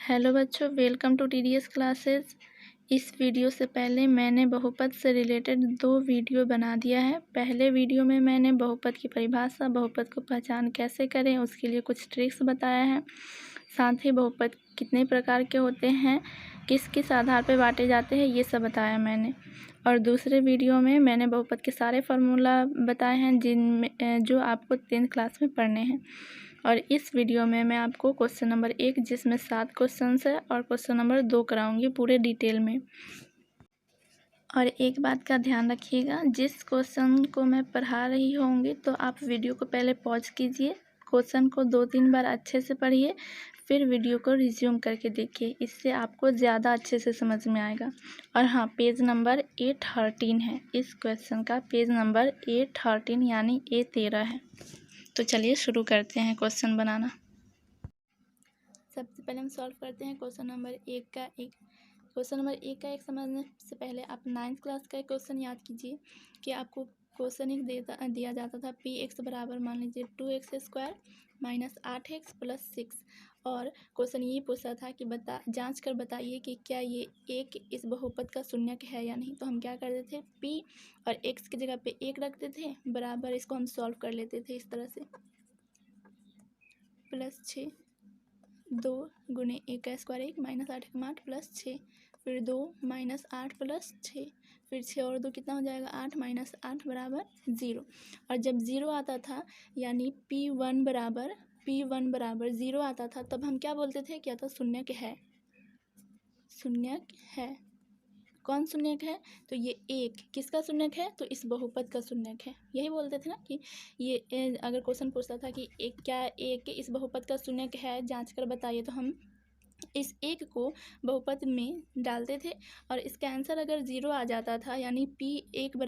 Hello बच्चों, welcome to TDS classes. इस video से पहले मैंने बहुपद से रिलेटेड 2 वीडियो बना दिया है। पहले वीडियो में मैंने बहुपद की परिभाषा, बहुपद को पहचान कैसे करें उसके लिए कुछ ट्रिक्स बताया है। साथ ही बहुपद कितने प्रकार के होते हैं, किस किस आधार पर बांटे जाते हैं, ये सब बताया मैंने। और दूसरे वीडियो में मैंने बहुपद के सारे फार्मूला बताए हैं जिनमें जो आपको 10th क्लास में पढ़ने हैं। और इस वीडियो में मैं आपको क्वेश्चन नंबर 1 जिसमें 7 क्वेश्चंस है और क्वेश्चन नंबर 2 कराऊंगी पूरे डिटेल में। और एक बात का ध्यान रखिएगा, जिस क्वेश्चन को मैं पढ़ा रही होंगी तो आप वीडियो को पहले पॉज कीजिए, क्वेश्चन को 2-3 बार अच्छे से पढ़िए, फिर वीडियो को रिज्यूम करके देखिए। इससे आपको ज़्यादा अच्छे से समझ में आएगा। और हाँ, पेज नंबर A13 है, इस क्वेश्चन का पेज नंबर A13 यानी A13 है। तो चलिए शुरू करते हैं क्वेश्चन बनाना। सबसे पहले हम सॉल्व करते हैं क्वेश्चन नंबर 1 का एक। क्वेश्चन नंबर 1 का एक समझने से पहले आप 9th क्लास का एक क्वेश्चन याद कीजिए कि आपको क्वेश्चन एक दिया जाता था पी एक्स बराबर मान लीजिए 2x² माइनस 8x प्लस 6। और क्वेश्चन ये पूछा था कि जांच कर बताइए कि क्या ये एक इस बहुपद का शून्यक है या नहीं। तो हम क्या करते थे, p और x की जगह पे 1 रखते थे, बराबर इसको हम सॉल्व कर लेते थे इस तरह से, प्लस 6 2 गुने 1 का स्क्वायर 1 माइनस 8 का 8 प्लस 6, फिर 2 माइनस 8 प्लस 6, फिर 6 और 2 कितना हो जाएगा 8 माइनस 8 बराबर 0। और जब 0 आता था यानी P1 बराबर 0 आता था, तब हम क्या बोलते थे, क्या था, शून्यक है। शून्यक है, कौन शून्यक है, तो ये एक किसका शून्यक है, तो इस बहुपद का शून्यक है। यही बोलते थे ना कि ये अगर क्वेश्चन पूछता था कि क्या एक इस बहुपद का शून्यक है, जांच कर बताइए, तो हम इस एक को बहुपद में डालते थे और इसका आंसर अगर 0 आ जाता था यानी P1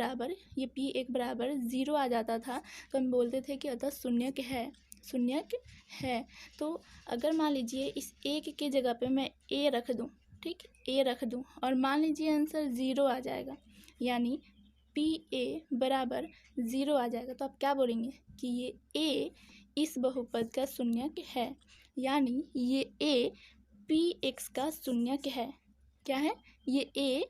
बराबर 0 आ जाता था, तो हम बोलते थे कि अतः शून्यक है। तो अगर मान लीजिए इस एक के जगह पे मैं a रख दूं, ठीक, a रख दूं और मान लीजिए आंसर 0 आ जाएगा यानी PA बराबर 0 आ जाएगा, तो आप क्या बोलेंगे कि ये a इस बहुपद का शून्यक है, यानी ये a Px का शून्यक है। क्या है, ये a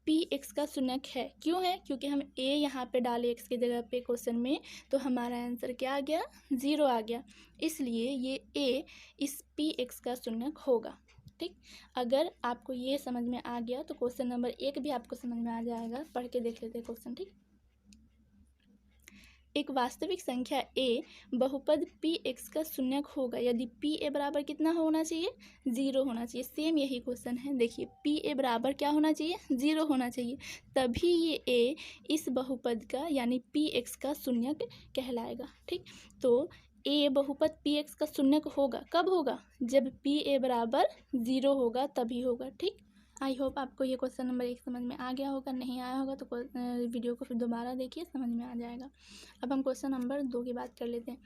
Px का शून्यक है। क्यों है, क्योंकि हम a यहाँ पे डाले x की जगह पे क्वेश्चन में, तो हमारा आंसर क्या आ गया, 0 आ गया। इसलिए ये a इस Px का शून्यक होगा। ठीक, अगर आपको ये समझ में आ गया तो क्वेश्चन नंबर 1 भी आपको समझ में आ जाएगा। पढ़ के देख लेते हैं क्वेश्चन। ठीक, एक वास्तविक संख्या a बहुपद Px का शून्यक होगा यदि Pa बराबर कितना होना चाहिए, 0 होना चाहिए। सेम यही क्वेश्चन है, देखिए Pa बराबर क्या होना चाहिए, 0 होना चाहिए, तभी ये a इस बहुपद का यानी Px का शून्यक कहलाएगा। ठीक, तो a बहुपद Px का शून्यक होगा, कब होगा, जब Pa बराबर 0 होगा, तभी होगा। ठीक, आई होप आपको ये क्वेश्चन नंबर 1 समझ में आ गया होगा। नहीं आया होगा तो वीडियो को फिर दोबारा देखिए, समझ में आ जाएगा। अब हम क्वेश्चन नंबर 2 की बात कर लेते हैं।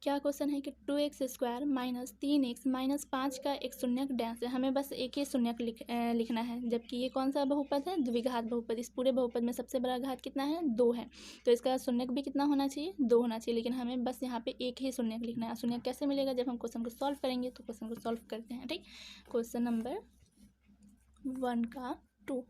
क्या क्वेश्चन है कि 2x² माइनस 3x माइनस 5 का एक शून्यक डैश है। हमें बस एक ही शून्यक लिखना है, जबकि ये कौन सा बहुपद है, द्विघात बहुपद। इस पूरे बहुपद में सबसे बड़ा घात कितना है, 2 है, तो इसका शून्यक भी कितना होना चाहिए, 2 होना चाहिए। लेकिन हमें बस यहाँ पे एक ही शून्यक लिखना है। शून्यक कैसे मिलेगा, जब हम क्वेश्चन को सॉल्व करेंगे। तो क्वेश्चन को सॉल्व करते हैं। ठीक, क्वेश्चन नंबर 1 का 2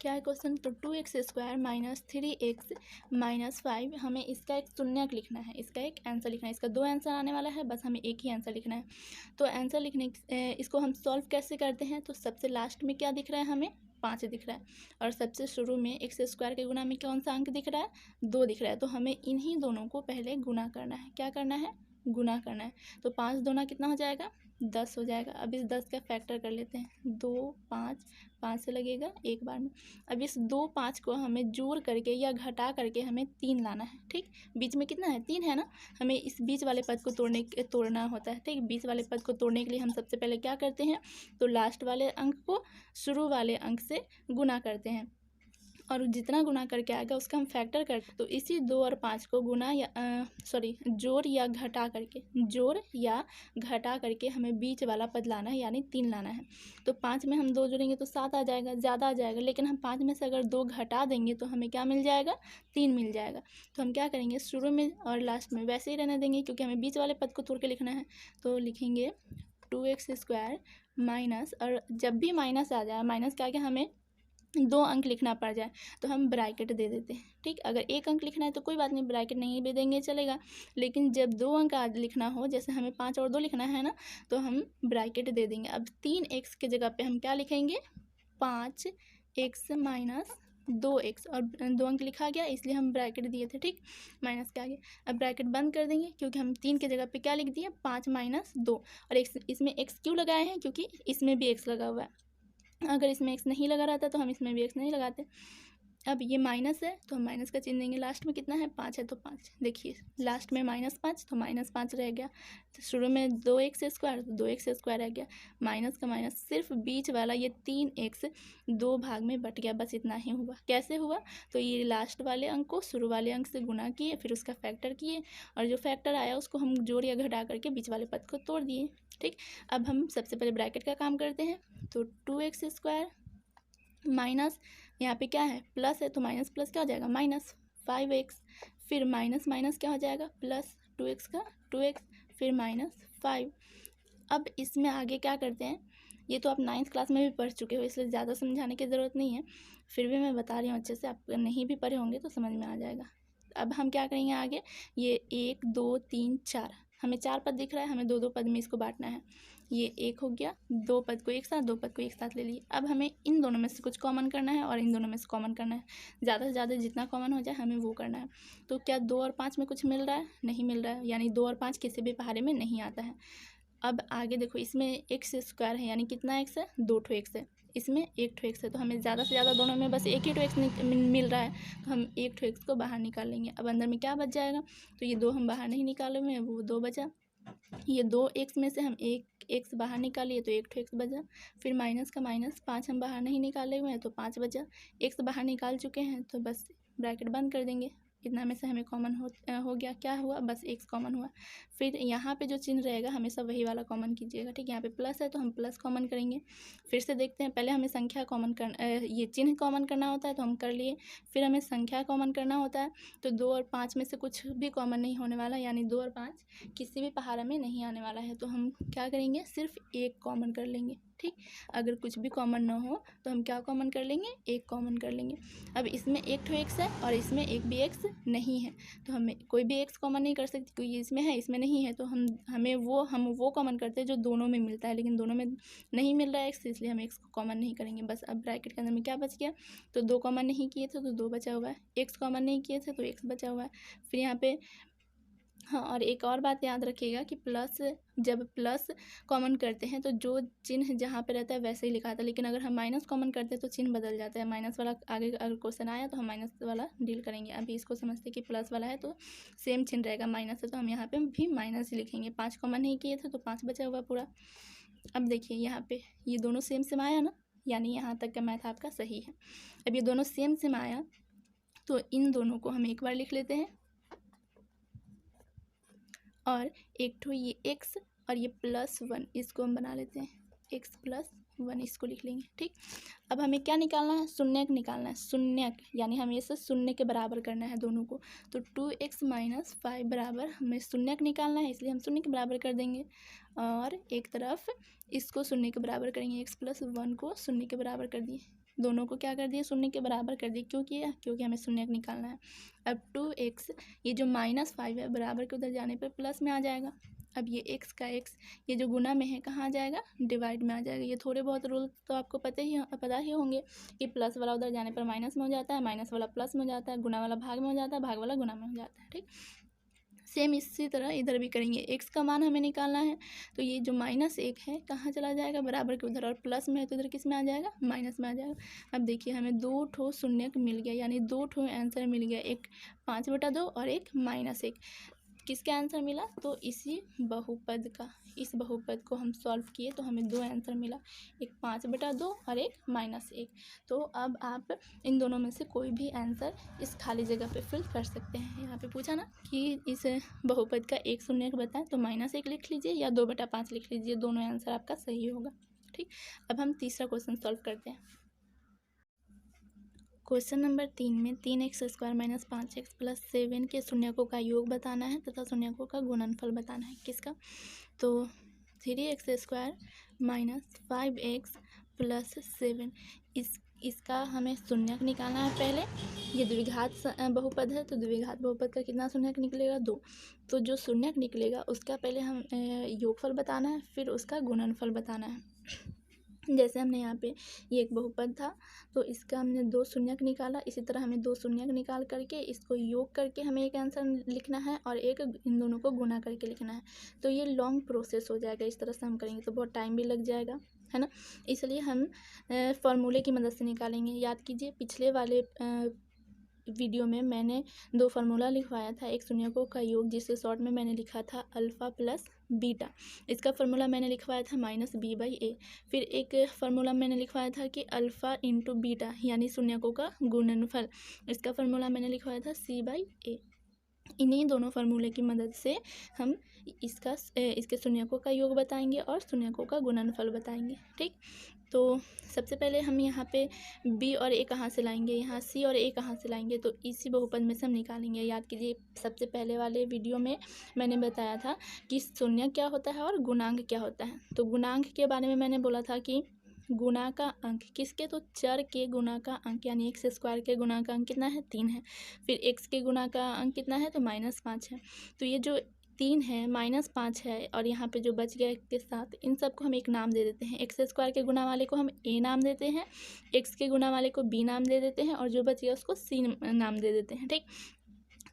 क्या है क्वेश्चन, तो 2x² माइनस 3x माइनस 5, हमें इसका एक शून्यक लिखना है, इसका एक आंसर लिखना है। इसका 2 आंसर आने वाला है, बस हमें एक ही आंसर लिखना है। तो आंसर लिखने इसको हम सॉल्व कैसे करते हैं, तो सबसे लास्ट में क्या दिख रहा है, हमें 5 दिख रहा है, और सबसे शुरू में x² के गुणा में कौन सा अंक दिख रहा है, 2 दिख रहा है। तो हमें इन्हीं दोनों को पहले गुणा करना है। क्या करना है, गुणा करना है। तो 5 दूना कितना हो जाएगा, 10 हो जाएगा। अब इस 10 का फैक्टर कर लेते हैं, 2 5 5 से लगेगा एक बार में। अब इस 2 5 को हमें जोड़ करके या घटा करके हमें 3 लाना है। ठीक, बीच में कितना है, 3 है ना, हमें इस बीच वाले पद को तोड़ना होता है। ठीक, बीच वाले पद को तोड़ने के लिए हम सबसे पहले क्या करते हैं, तो लास्ट वाले अंक को शुरू वाले अंक से गुना करते हैं, और जितना गुना करके आएगा उसका हम फैक्टर करते हैं। तो इसी 2 और 5 को जोड़ या घटा करके हमें बीच वाला पद लाना है, यानी 3 लाना है। तो 5 में हम 2 जोड़ेंगे तो 7 आ जाएगा, ज़्यादा आ जाएगा। लेकिन हम 5 में से अगर 2 घटा देंगे तो हमें क्या मिल जाएगा, 3 मिल जाएगा। तो हम क्या करेंगे, शुरू में और लास्ट में वैसे ही रहने देंगे, क्योंकि हमें बीच वाले पद को तोड़ के लिखना है। तो लिखेंगे 2x² माइनस, और जब भी माइनस आ जाए, माइनस के आगे हमें 2 अंक लिखना पड़ जाए तो हम ब्रैकेट दे देते हैं, ठीक। अगर 1 अंक लिखना है तो कोई बात नहीं, ब्रैकेट नहीं भी देंगे चलेगा, लेकिन जब 2 अंक आज लिखना हो, जैसे हमें 5 और 2 लिखना है ना, तो हम ब्रैकेट दे देंगे। अब 3x के जगह पे हम क्या लिखेंगे, 5x माइनस 2x, और 2 अंक लिखा गया इसलिए हम ब्रैकेट दिए थे, ठीक, माइनस के आगे। अब ब्रैकेट बंद कर देंगे क्योंकि हम 3 के जगह पे क्या लिख दिए, 5 माइनस 2, और इसमें x क्यों लगाए हैं, क्योंकि इसमें भी x लगा हुआ है। अगर इसमें x नहीं लगा रहता तो हम इसमें भी x नहीं लगाते। अब ये माइनस है तो हम माइनस का चिन्ह देंगे, लास्ट में कितना है, 5 है तो 5, देखिए लास्ट में -5 तो -5 रह गया। तो शुरू में 2x² तो 2x² रह गया, माइनस का माइनस, सिर्फ बीच वाला ये 3x 2 भाग में बट गया, बस इतना ही हुआ। कैसे हुआ, तो ये लास्ट वाले अंक को शुरू वाले अंक से गुना किए, फिर उसका फैक्टर किए, और जो फैक्टर आया उसको हम जोड़ या घटा करके बीच वाले पद को तोड़ दिए, ठीक। अब हम सबसे पहले ब्रैकेट का काम करते हैं, तो 2x² माइनस, यहाँ पे क्या है, प्लस है तो माइनस प्लस क्या हो जाएगा, माइनस 5x, फिर माइनस माइनस क्या हो जाएगा, प्लस 2x का 2x, फिर -5। अब इसमें आगे क्या करते हैं, ये तो आप 9th क्लास में भी पढ़ चुके हो इसलिए ज़्यादा समझाने की ज़रूरत नहीं है, फिर भी मैं बता रही हूँ अच्छे से, आप नहीं भी पढ़े होंगे तो समझ में आ जाएगा। अब हम क्या करेंगे आगे, ये 1 2 3 4, हमें 4 पद दिख रहा है, हमें 2 पद में इसको बांटना है। ये 1 हो गया, 2 पद को एक साथ, 2 पद को एक साथ ले लिए। अब हमें इन दोनों में से कुछ कॉमन करना है और इन दोनों में से कॉमन करना है, ज़्यादा से ज़्यादा जितना कॉमन हो जाए हमें वो करना है। तो क्या 2 और 5 में कुछ मिल रहा है, नहीं मिल रहा है, यानी 2 और 5 किसी भी पहाड़े में नहीं आता है। अब आगे देखो, इसमें x² है, यानी कितना x है, 2 x है, इसमें 1 x है, तो हमें ज़्यादा से ज़्यादा दोनों में बस 1 ही x मिल रहा है, तो हम 1 x को बाहर निकाल लेंगे। अब अंदर में क्या बच जाएगा, तो ये 2 हम बाहर नहीं निकाले हुए हैं, वो 2 बचा। ये 2x में से हम 1 x बाहर निकालिए तो 1 x बचा, फिर माइनस का माइनस, 5 हम बाहर नहीं निकाले हुए हैं तो 5 बचा, x बाहर निकाल चुके हैं तो बस ब्रैकेट बंद कर देंगे। इतना में से हमें कॉमन हो गया, क्या हुआ, बस x कॉमन हुआ। फिर यहाँ पे जो चिन्ह रहेगा हमेशा वही वाला कॉमन कीजिएगा, ठीक। यहाँ पे प्लस है तो हम प्लस कॉमन करेंगे। फिर से देखते हैं, पहले हमें संख्या कॉमन करना, ये चिन्ह कॉमन करना होता है तो हम कर लिए, फिर हमें संख्या कॉमन करना होता है, तो 2 और 5 में से कुछ भी कॉमन नहीं होने वाला, यानी 2 और 5 किसी भी पहाड़ा में नहीं आने वाला है, तो हम क्या करेंगे, सिर्फ 1 कॉमन कर लेंगे, ठीक। अगर कुछ भी कॉमन ना हो तो हम क्या कॉमन कर लेंगे, 1 कॉमन कर लेंगे। अब इसमें 1 x है और इसमें एक भी x नहीं है, तो हमें कोई भी x कॉमन नहीं कर सकते, क्योंकि इसमें है इसमें नहीं है, तो हम वो कॉमन करते हैं जो दोनों में मिलता है, लेकिन दोनों में नहीं मिल रहा है x, इसलिए हम x को कॉमन नहीं करेंगे। बस अब ब्रैकेट के अंदर में क्या बच गया, तो 2 कॉमन नहीं किए थे तो 2 बचा हुआ है, x कॉमन नहीं किए थे तो x बचा हुआ है। फिर यहाँ पे हाँ, और एक और बात याद रखिएगा कि जब प्लस कॉमन करते हैं तो जो चिन्ह जहाँ पे रहता है वैसे ही लिखा आता है, लेकिन अगर हम माइनस कॉमन करते हैं तो चिन्ह बदल जाता है, माइनस वाला आगे अगर क्वेश्चन आया तो हम माइनस वाला डील करेंगे। अभी इसको समझते कि प्लस वाला है तो सेम चिन्ह रहेगा, माइनस है तो हम यहाँ पे भी माइनस ही लिखेंगे। 5 कॉमन नहीं किए थे तो 5 बचा हुआ पूरा। अब देखिए यहाँ पे ये दोनों सेम सेम आया ना, यानी यहाँ तक का मैथ आपका सही है। अब ये दोनों सेम सेम आया तो इन दोनों को हम एक बार लिख लेते हैं, और एक तो ये x और ये +1 इसको हम बना लेते हैं, x + 1 इसको लिख लेंगे, ठीक। अब हमें क्या निकालना है, शून्यक निकालना है, शून्यक यानी हमें इसे शून्य के बराबर करना है दोनों को। तो 2x - 5 बराबर हमें शून्यक निकालना है, इसलिए हम शून्य के बराबर कर देंगे, और एक तरफ इसको शून्य के बराबर करेंगे, x + 1 को शून्य के बराबर कर दिए, दोनों को क्या कर दिए, शून्य के बराबर कर दिए। क्यों किया, क्योंकि हमें शून्यक निकालना है। अब 2x, ये जो -5 है बराबर के उधर जाने पर प्लस में आ जाएगा। अब ये x का x, ये जो गुना में है कहाँ आ जाएगा, डिवाइड में आ जाएगा। ये थोड़े बहुत रूल तो आपको पता ही होंगे कि प्लस वाला उधर जाने पर माइनस में हो जाता है, माइनस वाला प्लस में हो जाता है, गुना वाला भाग में हो जाता है, भाग वाला गुना में हो जाता है, ठीक। सेम इसी तरह इधर भी करेंगे। x का मान हमें निकालना है, तो ये जो -1 है कहाँ चला जाएगा, बराबर के उधर, और प्लस में है तो इधर किस में आ जाएगा, माइनस में आ जाएगा। अब देखिए हमें 2 ठो शून्यक मिल गया, यानी 2 ठो आंसर मिल गया, एक 5/2 और एक -1। किसका आंसर मिला, तो इसी बहुपद का। इस बहुपद को हम सॉल्व किए तो हमें 2 आंसर मिला, एक 5/2 और एक -1। तो अब आप इन दोनों में से कोई भी आंसर इस खाली जगह पे फिल कर सकते हैं। यहाँ पे पूछा ना कि इस बहुपद का एक शून्यक बताएं, तो -1 लिख लीजिए या 2/5 लिख लीजिए, दोनों आंसर आपका सही होगा, ठीक। अब हम तीसरा क्वेश्चन सॉल्व करते हैं। क्वेश्चन नंबर 3 में 3x² - 5x + 7 के शून्यकों का योग बताना है तथा शून्यकों का गुणनफल बताना है। किसका, तो 3x² माइनस 5x प्लस 7। इसका हमें शून्यक निकालना है पहले। ये द्विघात बहुपद है तो द्विघात बहुपद का कितना शून्यक निकलेगा 2। तो जो शून्यक निकलेगा उसका पहले हम योगफल बताना है, फिर उसका गुणनफल बताना है। जैसे हमने यहाँ पे ये एक बहुपद था तो इसका हमने 2 शून्यक निकाला, इसी तरह हमें 2 शून्यक निकाल करके इसको योग करके हमें एक आंसर लिखना है और एक इन दोनों को गुना करके लिखना है। तो ये लॉन्ग प्रोसेस हो जाएगा, इस तरह से हम करेंगे तो बहुत टाइम भी लग जाएगा, है ना। इसलिए हम फॉर्मूले की मदद से निकालेंगे। याद कीजिए पिछले वाले वीडियो में मैंने 2 फार्मूला लिखवाया था, एक शून्यकों का योग जिसे शॉर्ट में मैंने लिखा था अल्फ़ा प्लस बीटा, इसका फार्मूला मैंने लिखवाया था -b/a। फिर एक फार्मूला मैंने लिखवाया था कि अल्फ़ा इंटू बीटा यानी शून्यकों का गुणनफल, इसका फार्मूला मैंने लिखवाया था c/a। इन्हीं दोनों फार्मूले की मदद से हम इसके शून्यकों का योग बताएंगे और शून्यकों का गुणनफल बताएंगे। ठीक, तो सबसे पहले हम यहाँ पे b और a कहाँ से लाएंगे, यहाँ c और a कहाँ से लाएंगे, तो इसी बहुपद में से हम निकालेंगे। याद कीजिए सबसे पहले वाले वीडियो में मैंने बताया था कि शून्य क्या होता है और गुणांक क्या होता है। तो गुणांक के बारे में मैंने बोला था कि गुणा का अंक किसके, तो चर के गुणा का अंक यानी x² के गुणा का अंक कितना है 3 है। फिर x के गुणा का अंक कितना है तो -5 है। तो ये जो 3 है -5 है और यहाँ पे जो बच गया के साथ इन सबको हम एक नाम दे देते हैं। x² के गुणा वाले को हम a नाम देते हैं, x के गुणा वाले को b नाम दे देते हैं और जो बच गया उसको c नाम दे देते हैं। ठीक,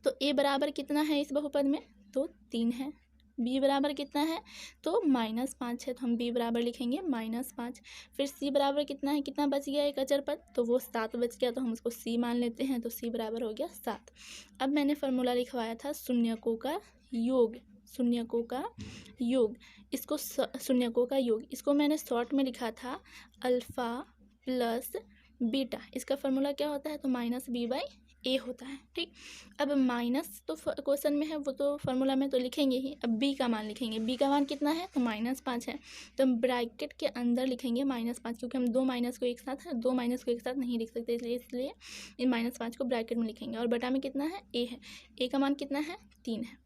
तो a बराबर कितना है इस बहुपद में, तो 3 है। b बराबर कितना है तो -5 है, तो हम b बराबर लिखेंगे -5। फिर c बराबर कितना है, कितना बच गया एक अचर पद, तो वो 7 बच गया, तो हम उसको c मान लेते हैं, तो c बराबर हो गया 7। अब मैंने फार्मूला लिखवाया था शून्यकों का योग, शून्यकों का योग, इसको शून्यकों का योग, इसको मैंने शॉर्ट में लिखा था अल्फ़ा प्लस बीटा। इसका फार्मूला क्या होता है तो -b/a होता है। ठीक, अब माइनस तो क्वेश्चन में है, वो तो फार्मूला में तो लिखेंगे ही। अब b का मान लिखेंगे, b का मान कितना है तो -5 है, तो हम ब्रैकेट के अंदर लिखेंगे -5, क्योंकि हम 2 माइनस को एक साथ नहीं लिख सकते, इसलिए इन -5 को ब्रैकेट में लिखेंगे। और बटा में कितना है a है, a का मान कितना है 3 है।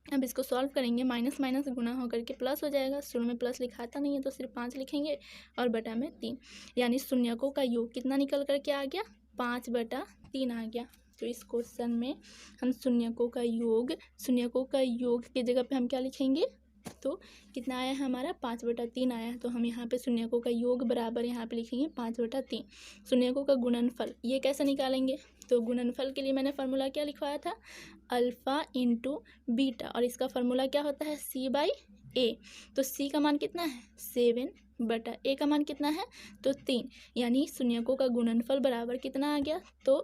अब इसको सॉल्व करेंगे, माइनस माइनस गुना होकर के प्लस हो जाएगा। शुरू में प्लस लिखाता नहीं है तो सिर्फ 5 लिखेंगे और बटा में 3, यानी शून्यकों का योग कितना निकल कर के आ गया 5/3 आ गया। तो इस क्वेश्चन में हम शून्यकों का योग की जगह पे हम क्या लिखेंगे, तो कितना आया है हमारा 5/3 आया है। तो हम यहाँ पे शून्यकों का योग बराबर यहाँ पे लिखेंगे 5/3। शून्यकों का गुणनफल ये कैसे निकालेंगे, तो गुणनफल के लिए मैंने फार्मूला क्या लिखवाया था अल्फ़ा इंटू बीटा, और इसका फार्मूला क्या होता है c/a। तो c का मान कितना है 7/a का मान कितना है तो 3, यानी शून्यकों का गुणनफल बराबर कितना आ गया तो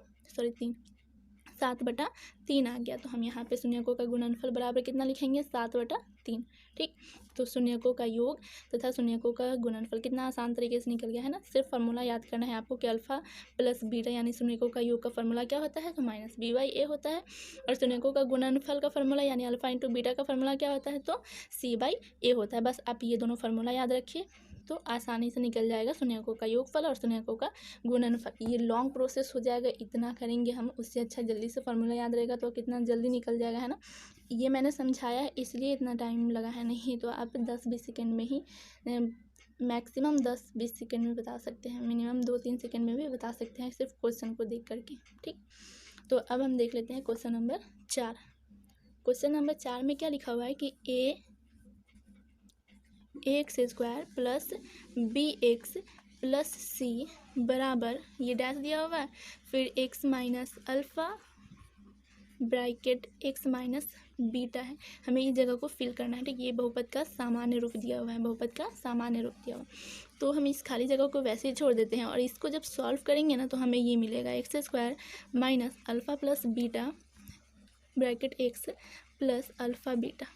7/3 आ गया। तो हम यहाँ पे शून्यकों का गुणनफल बराबर कितना लिखेंगे 7/3। ठीक, तो शून्यकों का योग तथा शून्यकों का गुणनफल कितना आसान तरीके से निकल गया है ना। सिर्फ फार्मूला याद करना है आपको कि अल्फ़ा प्लस बीटा यानी शून्यकों का योग का फार्मूला क्या होता है तो -b/a होता है, और शून्यकों का गुणनफल का फार्मूला यानी अल्फ़ा इंटू बीटा का फार्मूला क्या होता है तो c/a होता है। बस आप ये दोनों फार्मूला याद रखिए तो आसानी से निकल जाएगा शून्यकों का योगफल और शून्यकों का गुणनफल। ये लॉन्ग प्रोसेस हो जाएगा, इतना करेंगे हम, उससे अच्छा जल्दी से फार्मूला याद रहेगा तो कितना जल्दी निकल जाएगा, है ना। ये मैंने समझाया है इसलिए इतना टाइम लगा है, नहीं तो आप 10-20 सेकेंड में ही, मैक्सिमम 10-20 सेकेंड में बता सकते हैं, मिनिमम 2-3 सेकेंड में भी बता सकते हैं सिर्फ क्वेश्चन को देख करके। ठीक, तो अब हम देख लेते हैं क्वेश्चन नंबर 4। क्वेश्चन नंबर 4 में क्या लिखा हुआ है कि ax² plus bx plus c बराबर, ये डैश दिया हुआ है, फिर x minus alpha bracket x minus beta है। हमें इस जगह को फिल करना है। ठीक, ये बहुपद का सामान्य रूप दिया हुआ है, बहुपद का सामान्य रूप दिया हुआ है, तो हम इस खाली जगह को वैसे ही छोड़ देते हैं और इसको जब सॉल्व करेंगे ना तो हमें ये मिलेगा x² minus alpha plus beta bracket x plus alpha beta.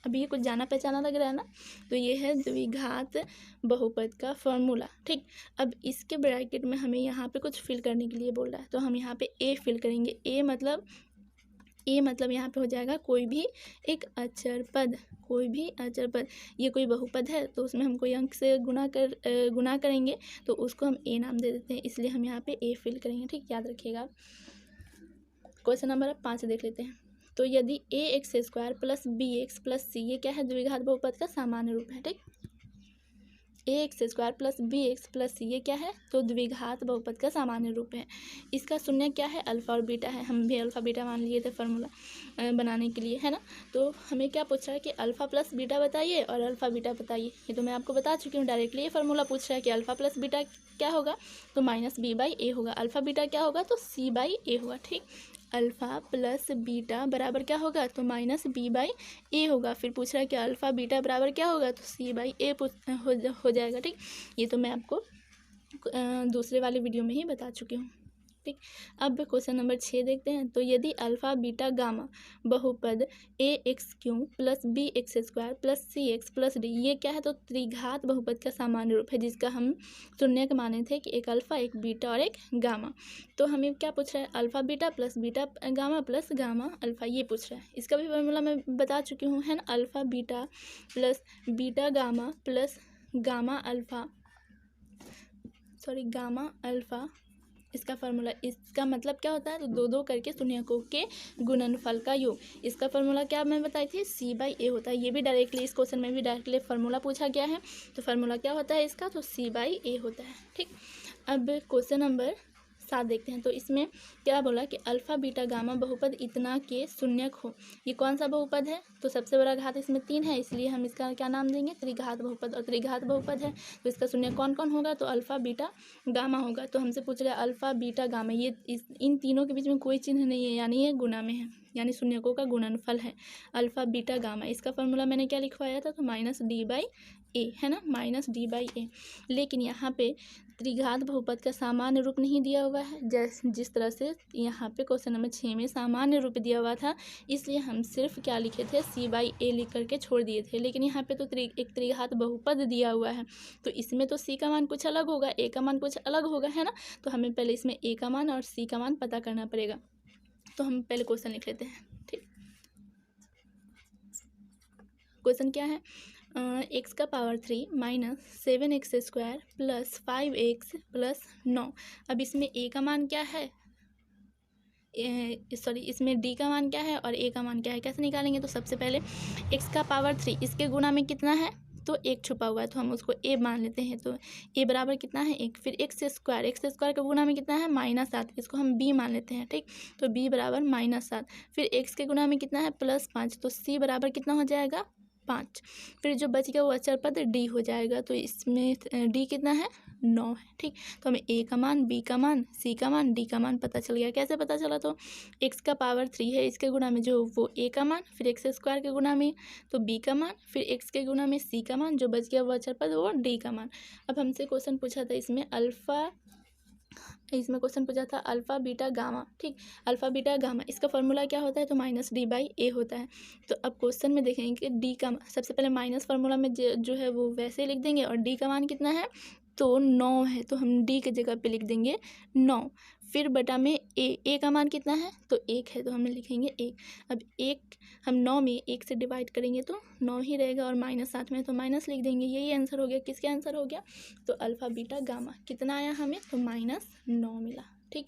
अभी ये कुछ जाना पहचाना लग रहा है ना, तो ये है द्विघात बहुपद का फॉर्मूला। ठीक, अब इसके ब्रैकेट में हमें यहाँ पे कुछ फिल करने के लिए बोल रहा है, तो हम यहाँ पे a फिल करेंगे। a मतलब यहाँ पे हो जाएगा कोई भी एक अचर पद, कोई भी अचर पद। ये कोई बहुपद है तो उसमें हम कोई अंक से गुना करेंगे तो उसको हम a नाम दे देते हैं, इसलिए हम यहाँ पे a फिल करेंगे। ठीक, याद रखिएगा। क्वेश्चन नंबर 5 देख लेते हैं। तो यदि a x square plus b x plus c ये क्या है, द्विघात बहुपद का सामान्य रूप है। ठीक, a x square plus b x plus c ये क्या है, तो द्विघात बहुपद का सामान्य रूप है। इसका शून्य क्या है, अल्फा और बीटा है। हम भी अल्फा बीटा मान लिए थे फार्मूला बनाने के लिए, है ना। तो हमें क्या पूछ रहा है कि अल्फा प्लस बीटा बताइए और अल्फा बीटा बताइए। ये तो मैं आपको बता चुकी हूँ डायरेक्टली। ये फार्मूला पूछ रहा है कि अल्फा प्लस बीटा क्या होगा, तो माइनस बी बाई ए होगा। अल्फा बीटा क्या होगा, तो सी बाई ए होगा। ठीक, अल्फ़ा प्लस बीटा बराबर क्या होगा, तो माइनस बी बाई ए होगा। फिर पूछ रहा है कि अल्फ़ा बीटा बराबर क्या होगा, तो सी बाई ए हो जाएगा। ठीक, ये तो मैं आपको दूसरे वाले वीडियो में ही बता चुकी हूँ। ठीक, अब क्वेश्चन नंबर 6 देखते हैं। तो यदि अल्फ़ा बीटा गामा बहुपद a x cube plus b x square plus c x plus d ये क्या है, तो त्रिघात बहुपद का सामान्य रूप है, जिसका हम शून्य के माने थे कि एक अल्फ़ा एक बीटा और एक गामा। तो हमें क्या पूछ रहा है, alpha beta gamma plus gamma alpha ये पूछ रहा है। इसका भी फॉर्मूला मैं बता चुकी हूँ, है ना। Alpha beta plus beta gamma plus gamma alpha gamma alpha इसका फार्मूला, इसका मतलब क्या होता है, तो दो दो करके शून्यकों के गुणनफल का योग। इसका फार्मूला क्या मैं बताई थी, सी बाई ए होता है। ये भी डायरेक्टली इस क्वेश्चन में भी डायरेक्टली फार्मूला पूछा गया है। तो फार्मूला क्या होता है इसका, तो सी बाई ए होता है। ठीक, अब क्वेश्चन नंबर 7 देखते हैं। तो इसमें क्या बोला कि अल्फ़ा बीटा गामा बहुपद इतना के शून्यक हो। ये कौन सा बहुपद है, तो सबसे बड़ा घात इसमें 3 है, इसलिए हम इसका क्या नाम देंगे, त्रिघात बहुपद। और त्रिघात बहुपद है तो इसका शून्य कौन कौन होगा, तो अल्फ़ा बीटा गामा होगा। तो हमसे पूछ रहा है अल्फ़ा बीटा गामा, ये इन तीनों के बीच में कोई चिन्ह नहीं है, यानी ये गुणा में है, यानी शून्यकों का गुणनफल है अल्फ़ा बीटा गामा। इसका फॉर्मूला मैंने क्या लिखवाया था, तो माइनस डी बाई ए, है ना, माइनस डी बाई ए। लेकिन यहाँ पे त्रिघात बहुपद का सामान्य रूप नहीं दिया हुआ है, जिस तरह से यहाँ पे क्वेश्चन नंबर 6 में सामान्य रूप दिया हुआ था, इसलिए हम सिर्फ क्या लिखे थे, सी बाई ए लिख करके छोड़ दिए थे। लेकिन यहाँ पे तो एक त्रिघात बहुपद दिया हुआ है, तो इसमें तो सी का मान कुछ अलग होगा, ए का मान कुछ अलग होगा, है ना। तो हमें पहले इसमें ए का मान और सी का मान पता करना पड़ेगा। तो हम पहले क्वेश्चन लिख लेते हैं। ठीक, क्वेश्चन क्या है, एक्स का power 3 minus 7x square plus 5x plus 9। अब इसमें ए का मान क्या है, इसमें डी का मान क्या है और ए का मान क्या है, कैसे निकालेंगे। तो सबसे पहले एक्स का पावर 3 इसके गुणा में कितना है, तो एक छुपा हुआ है, तो हम उसको ए मान लेते हैं। तो ए बराबर कितना है, एक। फिर एक्स स्क्वायर के गुणा में कितना है, -7, इसको हम बी मान लेते हैं। ठीक, तो बी बराबर -7। फिर एक्स के गुणा में कितना है, +5, तो सी बराबर कितना हो जाएगा, 5। फिर जो बच गया वो अचर पद डी हो जाएगा, तो इसमें डी कितना है, 9 है। ठीक, तो हमें ए का मान, बी का मान, सी का मान, डी का मान पता चल गया। कैसे पता चला, तो एक्स का पावर 3 है, इसके गुणा में जो वो ए का मान, फिर एक्स स्क्वायर के गुणा में तो बी का मान, फिर एक्स के गुणा में सी का मान, जो बच गया वो अचर पद वो डी का मान। अब हमसे क्वेश्चन पूछा था इसमें क्वेश्चन पूछा था अल्फ़ा बीटा गामा। ठीक, अल्फ़ा बीटा गामा इसका फॉर्मूला क्या होता है, तो माइनस डी बाई ए होता है। तो अब क्वेश्चन में देखेंगे कि डी का सबसे पहले माइनस फार्मूला में जो है वो वैसे लिख देंगे, और डी का मान कितना है, तो 9 है, तो हम डी के जगह पे लिख देंगे 9। फिर बटा में ए का मान कितना है, तो 1 है, तो हम लिखेंगे 1। अब 1 हम 9 में 1 से डिवाइड करेंगे तो 9 ही रहेगा, और -7 में तो माइनस लिख देंगे। यही आंसर हो गया। किसके आंसर हो गया, तो अल्फ़ा बीटा गामा कितना आया हमें, तो -9 मिला। ठीक,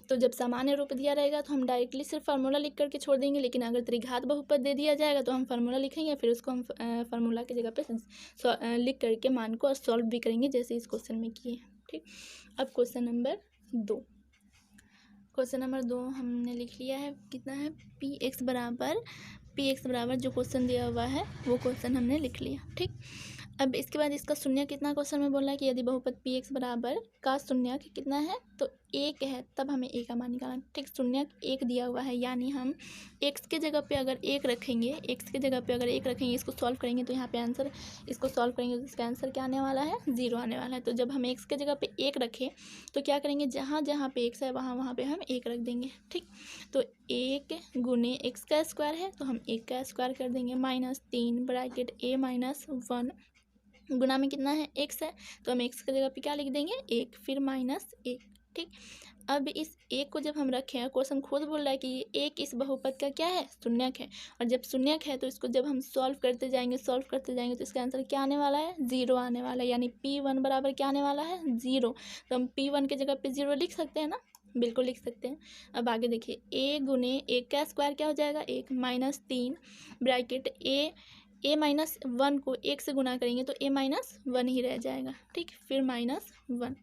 तो जब सामान्य रूप दिया रहेगा तो हम डायरेक्टली सिर्फ फार्मूला लिख करके छोड़ देंगे, लेकिन अगर त्रिघात बहुपद दे दिया जाएगा तो हम फार्मूला लिखेंगे, फिर उसको हम फार्मूला की जगह पे लिख करके मान को सॉल्व भी करेंगे, जैसे इस क्वेश्चन में किए। ठीक, अब क्वेश्चन नंबर 2 हमने लिख लिया है। कितना है, पी एक्स बराबर जो क्वेश्चन दिया हुआ है वो क्वेश्चन हमने लिख लिया। ठीक, अब इसके बाद इसका शून्य कितना क्वेश्चन में बोल रहा है कि यदि बहुपद पी एक्स बराबर का शून्य कितना है, तो 1 है, तब हमें ए का मान निकालना। ठीक, शून्य 1 दिया हुआ है, यानी हम एक्स के जगह पे अगर 1 रखेंगे, इसको सॉल्व करेंगे तो यहाँ पे आंसर, इसको सॉल्व करेंगे तो इसका आंसर क्या आने वाला है, 0 आने वाला है। तो जब हम एक्स के जगह पे 1 रखें तो क्या करेंगे, जहाँ जहाँ पे एक्स है वहाँ पे हम 1 रख देंगे। ठीक, तो 1 गुने एक्स का स्क्वायर है, तो हम 1 का स्क्वायर कर देंगे, -3 ब्रैकेट a -1 गुना में कितना है, x है, तो हम x की जगह पे क्या लिख देंगे, 1, फिर -1। ठीक, अब इस 1 को जब हम रखें, क्वेश्चन खुद बोल रहा है कि ये 1 इस बहुपद का क्या है, शून्यक है, और जब शून्यक है तो इसको जब हम सॉल्व करते जाएंगे तो इसका आंसर क्या आने वाला है, 0 आने वाला है, यानी P1 बराबर क्या आने वाला है, 0। तो हम P1 की जगह पे 0 लिख सकते हैं ना, बिल्कुल लिख सकते हैं। अब आगे देखिए, ए गुने एक का स्क्वायर क्या हो जाएगा, 1 माइनस 3 ब्रैकेट ए माइनस 1 को 1 से गुना करेंगे तो ए माइनस 1 ही रह जाएगा, ठीक। फिर माइनस 1,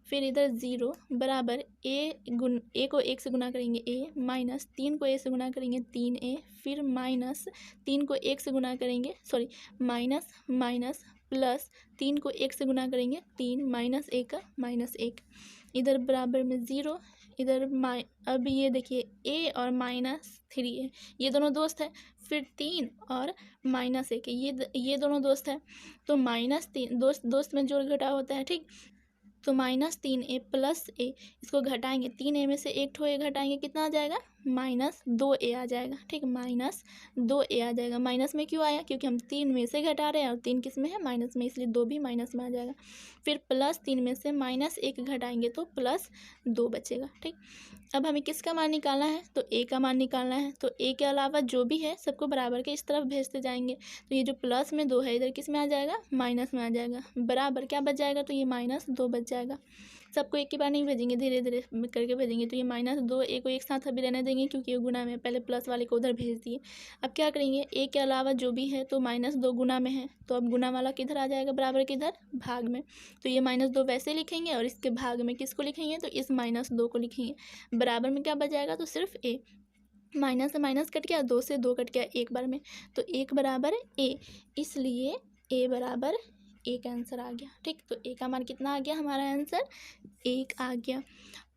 फिर इधर 0 बराबर ए को 1 से गुना करेंगे ए, माइनस 3 को ए से गुना करेंगे 3a, फिर माइनस 3 को 1 से गुना करेंगे माइनस माइनस प्लस 3 को 1 से गुना करेंगे 3 माइनस 1 का माइनस 1, इधर बराबर में 0, इधर अब ये देखिए a और माइनस 3 है, ये दोनों दोस्त है। फिर 3 और माइनस 1 ये दोनों दोस्त है, तो माइनस 3 दोस्त में जोड़ घटाव होता है, ठीक। तो माइनस 3a प्लस ए, इसको घटाएंगे 3a में से एक ठो ए घटाएंगे, कितना आ जाएगा, माइनस 2a आ जाएगा, ठीक। माइनस 2a आ जाएगा। माइनस में क्यों आया, क्योंकि हम 3 में से घटा रहे हैं और 3 किस में है, माइनस में, इसलिए 2 भी माइनस में आ जाएगा। फिर प्लस 3 में से माइनस 1 घटाएंगे तो प्लस 2 बचेगा, ठीक। अब हमें किसका मान निकालना है, तो ए का मान निकालना है। तो ए के अलावा जो भी है सबको बराबर के इस तरफ भेजते जाएंगे, तो ये जो प्लस में 2 है इधर किस में आ जाएगा, माइनस में आ जाएगा। बराबर क्या बच जाएगा, तो ये माइनस 2 बच जाएगा। सबको एक ही बार नहीं भेजेंगे, धीरे धीरे करके भेजेंगे। तो ये माइनस 2 ए को एक साथ अभी रहने देंगे क्योंकि ये गुना में, पहले प्लस वाले को उधर भेज दिए। अब क्या करेंगे, ए के अलावा जो भी है तो माइनस 2 गुना में है, तो अब गुना वाला किधर आ जाएगा, बराबर किधर, भाग में। तो ये माइनस 2 वैसे लिखेंगे और इसके भाग में किसको लिखेंगे, तो इस माइनस 2 को लिखेंगे। बराबर में क्या बच जाएगा, तो सिर्फ ए। माइनस से माइनस कट गया, 2 से 2 कट गया एक बार में, तो 1 बराबर ए, इसलिए ए बराबर 1 आंसर आ गया, ठीक। तो ए का मान कितना आ गया, हमारा आंसर 1 आ गया।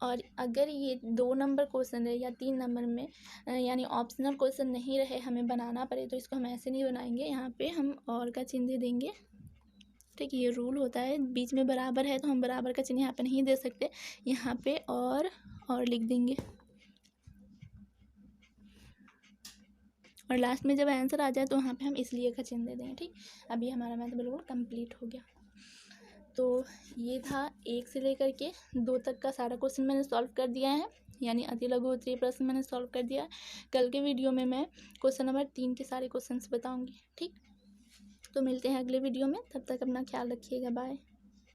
और अगर ये 2 नंबर क्वेश्चन रहे या 3 नंबर में यानी ऑप्शनल क्वेश्चन नहीं रहे, हमें बनाना पड़े, तो इसको हम ऐसे नहीं बनाएंगे, यहाँ पे हम और का चिन्ह दे देंगे, ठीक। ये रूल होता है, बीच में बराबर है तो हम बराबर का चिन्ह यहाँ पे नहीं दे सकते, यहाँ पे और लिख देंगे, और लास्ट में जब आंसर आ जाए तो वहाँ पे हम इसलिए का चिन्ह दे देंगे, ठीक। अभी हमारा मैथ बिल्कुल कंप्लीट हो गया। तो ये था 1 से लेकर के 2 तक का सारा क्वेश्चन मैंने सॉल्व कर दिया है, यानी अति लघु उत्तरीय प्रश्न मैंने सॉल्व कर दिया। कल के वीडियो में मैं क्वेश्चन नंबर 3 के सारे क्वेश्चंस बताऊंगी, ठीक। तो मिलते हैं अगले वीडियो में, तब तक अपना ख्याल रखिएगा, बाय।